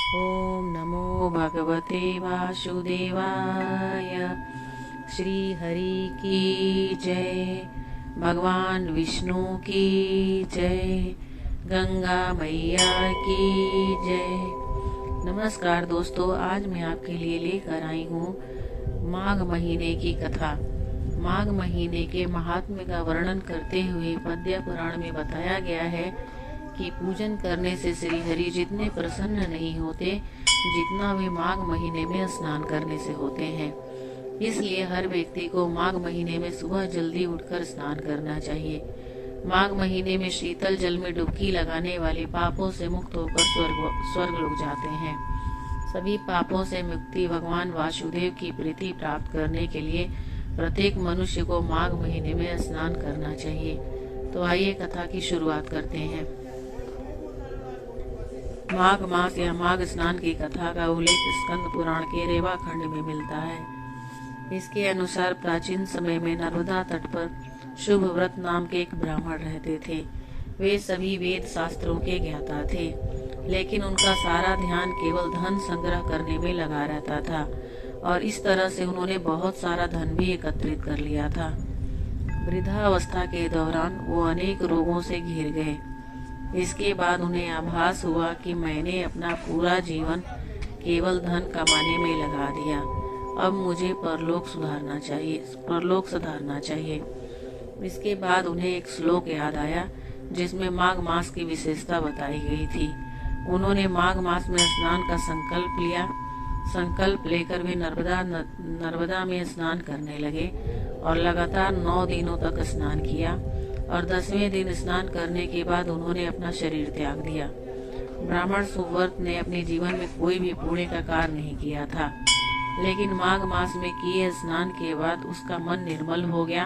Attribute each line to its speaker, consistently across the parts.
Speaker 1: ओम नमो भगवते वासुदेवाय। श्री हरि की जय। भगवान विष्णु की जय। गंगा मैया की जय। नमस्कार दोस्तों, आज मैं आपके लिए लेकर आई हूँ माघ महीने की कथा। माघ महीने के महात्म्य का वर्णन करते हुए पद्य पुराण में बताया गया है कि पूजन करने से श्री हरि जितने प्रसन्न नहीं होते जितना वे माघ महीने में स्नान करने से होते हैं। इसलिए हर व्यक्ति को माघ महीने में सुबह जल्दी उठकर स्नान करना चाहिए। माघ महीने में शीतल जल में डुबकी लगाने वाले पापों से मुक्त होकर स्वर्ग लोग जाते हैं। सभी पापों से मुक्ति भगवान वासुदेव की प्रीति प्राप्त करने के लिए प्रत्येक मनुष्य को माघ महीने में स्नान करना चाहिए। तो आइए कथा की शुरुआत करते हैं। माघ मास या माघ स्नान की कथा का उल्लेख स्कंद पुराण के रेवा खंड में मिलता है। इसके अनुसार प्राचीन समय में नर्मदा तट पर शुभ व्रत नाम के एक ब्राह्मण रहते थे। वे सभी वेद शास्त्रों के ज्ञाता थे, लेकिन उनका सारा ध्यान केवल धन संग्रह करने में लगा रहता था और इस तरह से उन्होंने बहुत सारा धन भी एकत्रित कर लिया था। वृद्धावस्था के दौरान वो अनेक रोगों से घिर गए। इसके बाद उन्हें आभास हुआ कि मैंने अपना पूरा जीवन केवल धन कमाने में लगा दिया। अब मुझे परलोक सुधारना चाहिए। इसके बाद उन्हें एक श्लोक याद आया जिसमें माघ मास की विशेषता बताई गई थी। उन्होंने माघ मास में स्नान का संकल्प लिया। संकल्प लेकर वे नर्मदा में स्नान करने लगे और लगातार 9 दिनों तक स्नान किया और 10वें दिन स्नान करने के बाद उन्होंने अपना शरीर त्याग दिया। ब्राह्मण सुव्रत ने अपने जीवन में कोई भी पुण्य का कार्य नहीं किया था, लेकिन माघ मास में किए स्नान के बाद उसका मन निर्मल हो गया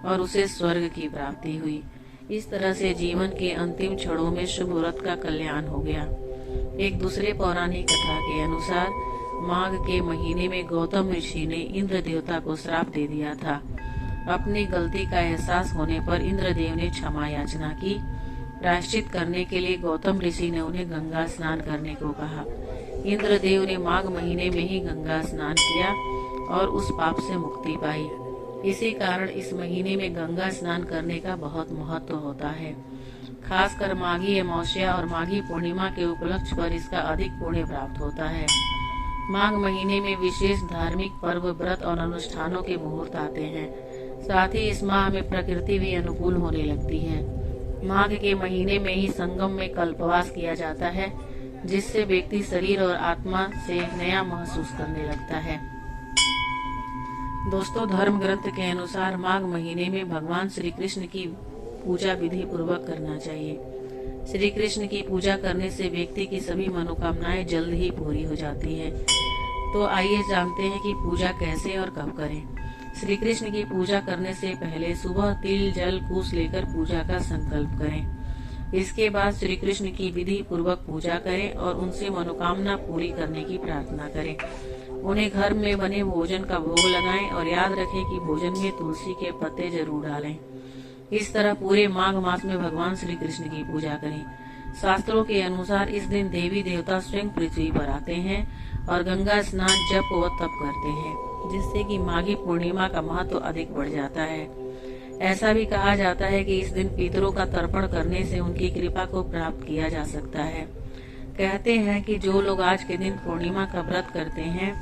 Speaker 1: और उसे स्वर्ग की प्राप्ति हुई। इस तरह से जीवन के अंतिम क्षणों में शुभ व्रत का कल्याण हो गया। एक दूसरे पौराणिक कथा के अनुसार माघ के महीने में गौतम ऋषि ने इंद्र देवता को श्राप दे दिया था। अपनी गलती का एहसास होने पर इंद्रदेव ने क्षमा याचना की। प्रायश्चित करने के लिए गौतम ऋषि ने उन्हें गंगा स्नान करने को कहा। इंद्रदेव ने माघ महीने में ही गंगा स्नान किया और उस पाप से मुक्ति पाई। इसी कारण इस महीने में गंगा स्नान करने का बहुत महत्व होता है। खासकर माघी अमावस्या और माघी पूर्णिमा के उपलक्ष्य पर इसका अधिक पुण्य प्राप्त होता है। माघ महीने में विशेष धार्मिक पर्व, व्रत और अनुष्ठानों के मुहूर्त आते हैं। साथ ही इस माह में प्रकृति भी अनुकूल होने लगती है। माघ के महीने में ही संगम में कल्पवास किया जाता है, जिससे व्यक्ति शरीर और आत्मा से नया महसूस करने लगता है। दोस्तों, धर्म ग्रंथ के अनुसार माघ महीने में भगवान श्री कृष्ण की पूजा विधि पूर्वक करना चाहिए। श्री कृष्ण की पूजा करने से व्यक्ति की सभी मनोकामनाएं जल्द ही पूरी हो जाती है। तो आइए जानते हैं कि पूजा कैसे और कब करें। श्री कृष्ण की पूजा करने से पहले सुबह तिल, जल, कुश लेकर पूजा का संकल्प करें। इसके बाद श्री कृष्ण की विधि पूर्वक पूजा करें और उनसे मनोकामना पूरी करने की प्रार्थना करें। उन्हें घर में बने भोजन का भोग लगाएं और याद रखें कि भोजन में तुलसी के पत्ते जरूर डालें। इस तरह पूरे माघ मास में भगवान श्री कृष्ण की पूजा करें। शास्त्रों के अनुसार इस दिन देवी देवता स्वयं पृथ्वी पर आते हैं और गंगा स्नान, जप व तप करते हैं, जिससे कि माघी पूर्णिमा का महत्व अधिक बढ़ जाता है। ऐसा भी कहा जाता है कि इस दिन पितरों का तर्पण करने से उनकी कृपा को प्राप्त किया जा सकता है। कहते हैं कि जो लोग आज के दिन पूर्णिमा का व्रत करते हैं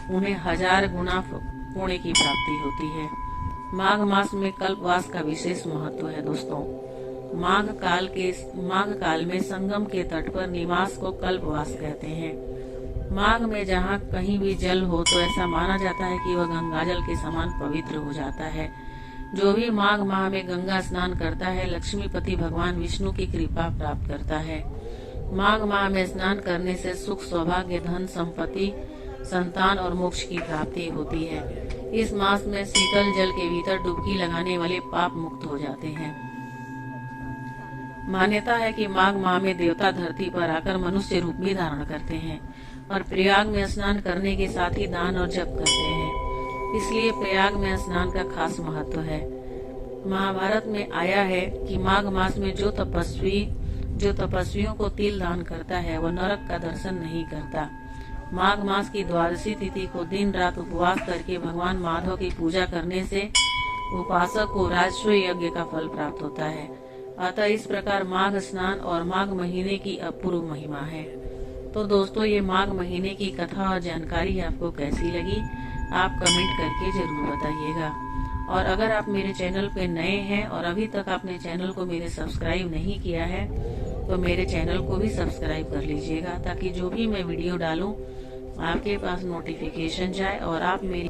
Speaker 1: उन्हें 1000 गुना पुण्य की प्राप्ति होती है। माघ मास में कल्पवास का विशेष महत्व है। दोस्तों, माघ काल में संगम के तट पर निवास को कल्पवास कहते हैं। माघ में जहाँ कहीं भी जल हो तो ऐसा माना जाता है कि वह गंगाजल के समान पवित्र हो जाता है। जो भी माघ माह में गंगा स्नान करता है, लक्ष्मीपति भगवान विष्णु की कृपा प्राप्त करता है। माघ माह में स्नान करने से सुख, सौभाग्य, धन, संपत्ति, संतान और मोक्ष की प्राप्ति होती है। इस मास में शीतल जल के भीतर डुबकी लगाने वाले पाप मुक्त हो जाते हैं। मान्यता है कि माघ माह में देवता धरती पर आकर मनुष्य रूप भी धारण करते हैं और प्रयाग में स्नान करने के साथ ही दान और जप करते हैं। इसलिए प्रयाग में स्नान का खास महत्व है। महाभारत में आया है कि माघ मास में जो तपस्वी जो तपस्वियों को तिल दान करता है वह नरक का दर्शन नहीं करता। माघ मास की द्वादशी तिथि को दिन रात उपवास करके भगवान माधव की पूजा करने से उपासक को राजस्व यज्ञ का फल प्राप्त होता है। अतः इस प्रकार माघ स्नान और माघ महीने की अपूर्व महिमा है। तो दोस्तों, ये माघ महीने की कथा और जानकारी आपको कैसी लगी, आप कमेंट करके जरूर बताइएगा। और अगर आप मेरे चैनल पे नए हैं और अभी तक आपने चैनल को मेरे सब्सक्राइब नहीं किया है तो मेरे चैनल को भी सब्सक्राइब कर लीजिएगा, ताकि जो भी मैं वीडियो डालूं आपके पास नोटिफिकेशन जाए और आप मेरी